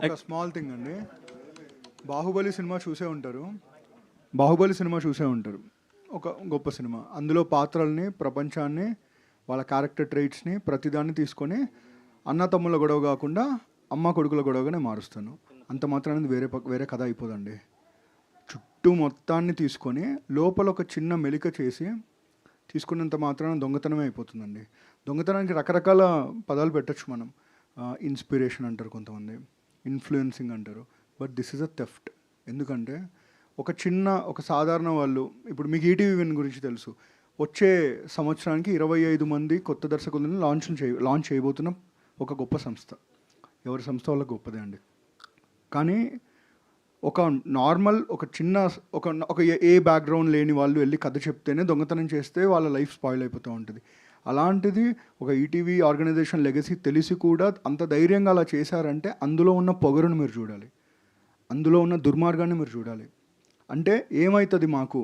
ఒక small thing అండి. Baahubali cinema చూసే ఉంటారు. బాహుబలి సినిమా చూసే ఉంటారు. ఒక గొప్ప సినిమా. అందులో పాత్రల్ని, ప్రపంచాన్ని, వాళ్ళ క్యారెక్టర్ ట్రైట్స్ని ప్రతిదాన్ని తీసుకొని అన్న తమ్ముళ్ళ గొడవ కాకుండా అమ్మ కొడుకుల గొడవగానే మారుస్తాను. అంత మాత్రాన్ని వేరే కథ అయిపోదండి. చుట్టూ మొత్తాన్ని తీసుకొని లోపల ఒక చిన్న మెలిక చేసి తీసుకున్నంత మాత్రాన దొంగతనమే అయిపోతుందండి. దొంగతనానికి రకరకాల పదాలు పెట్టచ్చు మనం. ఇన్స్పిరేషన్ అంటారు కొంతమంది, ఇన్ఫ్లుయెన్సింగ్ అంటారు. But this is a theft. ఎందుకంటే ఒక సాధారణ వాళ్ళు, ఇప్పుడు మీకు ఈటీవీ విన్ గురించి తెలుసు. వచ్చే సంవత్సరానికి 25 మంది కొత్త దర్శకులను లాంచ్ చేయబోతున్న ఒక గొప్ప సంస్థ. ఎవరి సంస్థ వాళ్ళకి గొప్పదే అండి. కానీ ఒక నార్మల్ ఒక చిన్న ఒక ఏ బ్యాక్గ్రౌండ్ లేని వాళ్ళు వెళ్ళి కథ చెప్తేనే దొంగతనం చేస్తే వాళ్ళ లైఫ్ స్పాయిల్ అయిపోతూ ఉంటుంది. అలాంటిది ఒక ఈటీవీ ఆర్గనైజేషన్ లెగసీ తెలిసి కూడా అంత ధైర్యంగా అలా చేశారంటే అందులో ఉన్న పొగరును మీరు చూడాలి, అందులో ఉన్న దుర్మార్గాన్ని మీరు చూడాలి. అంటే ఏమవుతుంది, మాకు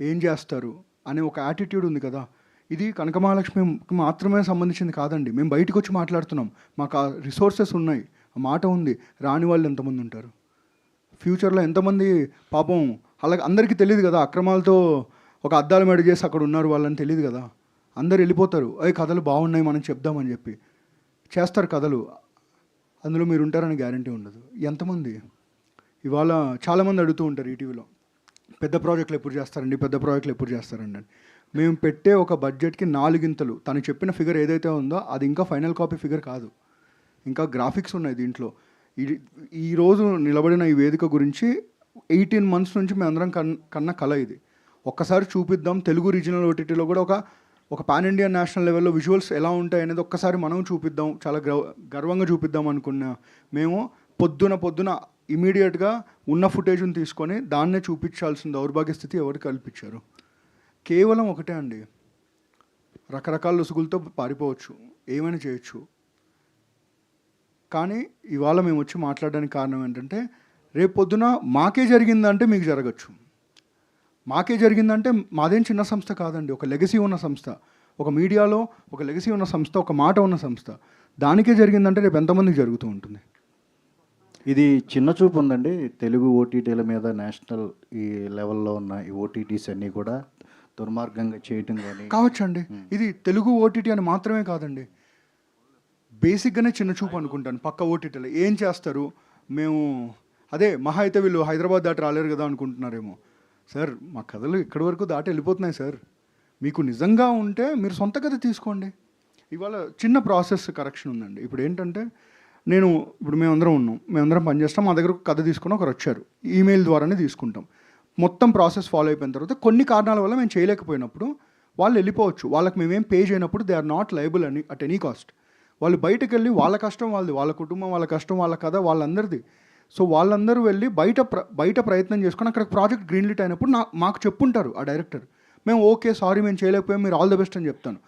ఏం చేస్తారు అనే ఒక యాటిట్యూడ్ ఉంది కదా. ఇది కనకమహాలక్ష్మికి మాత్రమే సంబంధించింది కాదండి. మేము బయటకు వచ్చి మాట్లాడుతున్నాం, మాకు ఆ రిసోర్సెస్ ఉన్నాయి, ఆ మాట ఉంది. రాని వాళ్ళు ఎంతమంది ఉంటారు ఫ్యూచర్లో? ఎంతమంది పాపం అలాగే అందరికీ తెలియదు కదా. అక్రమాలతో ఒక అద్దాల మేడ చేసి అక్కడ ఉన్నారు వాళ్ళని తెలియదు కదా. అందరు వెళ్ళిపోతారు, అవి కథలు బాగున్నాయి మనం చెప్దామని చెప్పి చేస్తారు కథలు. అందులో మీరు ఉంటారని గ్యారంటీ ఉండదు. ఎంతమంది ఇవాళ చాలామంది అడుగుతూ ఉంటారు ఈటీవీలో, పెద్ద ప్రాజెక్టులు ఎప్పుడు చేస్తారండి అని. మేము పెట్టే ఒక బడ్జెట్కి 4 ఇంతలు. తను చెప్పిన ఫిగర్ ఏదైతే ఉందో అది ఇంకా ఫైనల్ కాపీ ఫిగర్ కాదు, ఇంకా గ్రాఫిక్స్ ఉన్నాయి దీంట్లో. ఈరోజు నిలబడిన ఈ వేదిక గురించి 18 months నుంచి మేమందరం కన్న కళ ఇది. ఒక్కసారి చూపిద్దాం. తెలుగు రీజనల్ ఓటీటీలో కూడా ఒక పాన్ ఇండియా నేషనల్ లెవెల్లో విజువల్స్ ఎలా ఉంటాయి అనేది ఒక్కసారి మనం చూపిద్దాం, చాలా గర్వంగా చూపిద్దాం అనుకున్నా. మేము పొద్దున ఇమీడియట్గా ఉన్న ఫుటేజ్ని తీసుకొని దాన్నే చూపించాల్సిన దౌర్భాగ్య స్థితి ఎవరు కల్పించారు? కేవలం ఒకటే అండి, రకరకాల లొసుగులతో పారిపోవచ్చు, ఏమైనా చేయొచ్చు. కానీ ఇవాళ మేము వచ్చి మాట్లాడడానికి కారణం ఏంటంటే, రేపు పొద్దున మాకే జరిగిందంటే మీకు జరగచ్చు. మాకే జరిగిందంటే మాదేం చిన్న సంస్థ కాదండి, ఒక లెగసీ ఉన్న సంస్థ, ఒక మీడియాలో ఒక లెగసీ ఉన్న సంస్థ, ఒక మాట ఉన్న సంస్థ. దానికే జరిగిందంటే రేపు ఎంతమందికి జరుగుతూ ఉంటుంది? ఇది చిన్న చూపు ఉందండి. తెలుగు ఓటీటీల మీద నేషనల్ ఈ లెవెల్లో ఉన్న ఈ ఓటీటీస్ అన్నీ కూడా దుర్మార్గంగా చేయటం కానీ కావచ్చండి. ఇది తెలుగు ఓటీటీ అని మాత్రమే కాదండి, బేసిక్గానే చిన్న చూపు అనుకుంటాను. పక్క ఓటీటీలో ఏం చేస్తారు, మేము అదే మహా అయితే వీళ్ళు హైదరాబాద్ దాటి రాలేరు కదా అనుకుంటున్నారేమో. సార్, మా కథలు ఇక్కడి వరకు దాటి వెళ్ళిపోతున్నాయి సార్. మీకు నిజంగా ఉంటే మీరు సొంత కథ తీసుకోండి. ఇవాళ చిన్న ప్రాసెస్ కరెక్షన్ ఉందండి. ఇప్పుడు ఏంటంటే, ఇప్పుడు మేమందరం పనిచేస్తాం. మా దగ్గర కథ తీసుకుని ఒకరు వచ్చారు, ఈమెయిల్ ద్వారానే తీసుకుంటాం. మొత్తం ప్రాసెస్ ఫాలో అయిపోయిన తర్వాత కొన్ని కారణాల వల్ల మేము చేయలేకపోయినప్పుడు వాళ్ళు వెళ్ళిపోవచ్చు. వాళ్ళకి మేమేం పే చేయనప్పుడు they are not liable at any cost. వాళ్ళు బయటకు వెళ్ళి వాళ్ళ కష్టం వాళ్ళది, వాళ్ళ కుటుంబం వాళ్ళ కష్టం, వాళ్ళ కథ వాళ్ళందరిది. సో వాళ్ళందరూ వెళ్ళి బయట ప్రయత్నం చేసుకొని అక్కడ ప్రాజెక్ట్ గ్రీన్లిట్ అయినప్పుడు మాకు చెప్పుంటారు ఆ డైరెక్టర్. మేము ఓకే సారీ మేము చేయలేకపోయాం, మీరు ఆల్ ద బెస్ట్ అని చెప్తాను.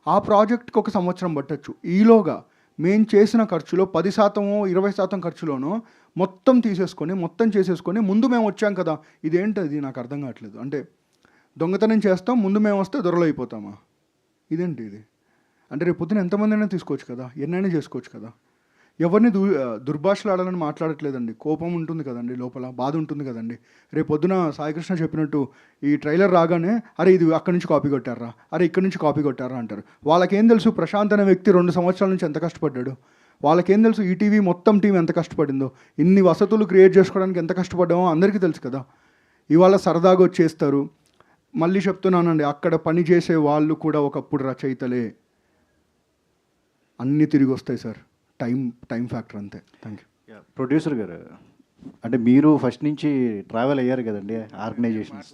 ఆ ప్రాజెక్ట్కి 1 సంవత్సరం పట్టచ్చు. ఈలోగా మేము చేసిన ఖర్చులో 10% 20% ఖర్చులోనో మొత్తం చేసేసుకొని ముందు మేము వచ్చాం కదా, ఇదేంటది నాకు అర్థం కావట్లేదు. అంటే దొంగతనం చేస్తాం, ముందు మేము వస్తే దొరలు అయిపోతామా? ఇదేంటి ఇది? అంటే రేపు పొద్దున ఎంతమంది అయినా తీసుకోవచ్చు కదా, ఎన్నైనా చేసుకోవచ్చు కదా. ఎవరిని దుర్భాషలు ఆడాలని మాట్లాడట్లేదండి. కోపం ఉంటుంది కదండి, లోపల బాధ ఉంటుంది కదండి. రేపు పొద్దున సాయికృష్ణ చెప్పినట్టు ఈ ట్రైలర్ రాగానే అరే ఇది అక్కడి నుంచి కాపీ కొట్టారా, అరే ఇక్కడి నుంచి కాపీ కొట్టారా అంటారు. వాళ్ళకేం తెలుసు ప్రశాంత్ అనే వ్యక్తి 2 సంవత్సరాల నుంచి ఎంత కష్టపడ్డాడు? వాళ్ళకేం తెలుసు ఈటీవీ మొత్తం టీం ఎంత కష్టపడిందో? ఇన్ని వసతులు క్రియేట్ చేసుకోవడానికి ఎంత కష్టపడ్డామో అందరికీ తెలుసు కదా. ఇవాళ సరదాగా వచ్చేస్తారు. మళ్ళీ చెప్తున్నానండి, అక్కడ పని చేసే వాళ్ళు కూడా ఒకప్పుడు రచయితలే. అన్నీ తిరిగి వస్తాయి సార్. టైం ఫ్యాక్టర్ అంతే. Thank you. ప్రొడ్యూసర్ గారు, అంటే మీరు ఫస్ట్ నుంచి ట్రావెల్ అయ్యారు కదండి ఆర్గనైజేషన్స్.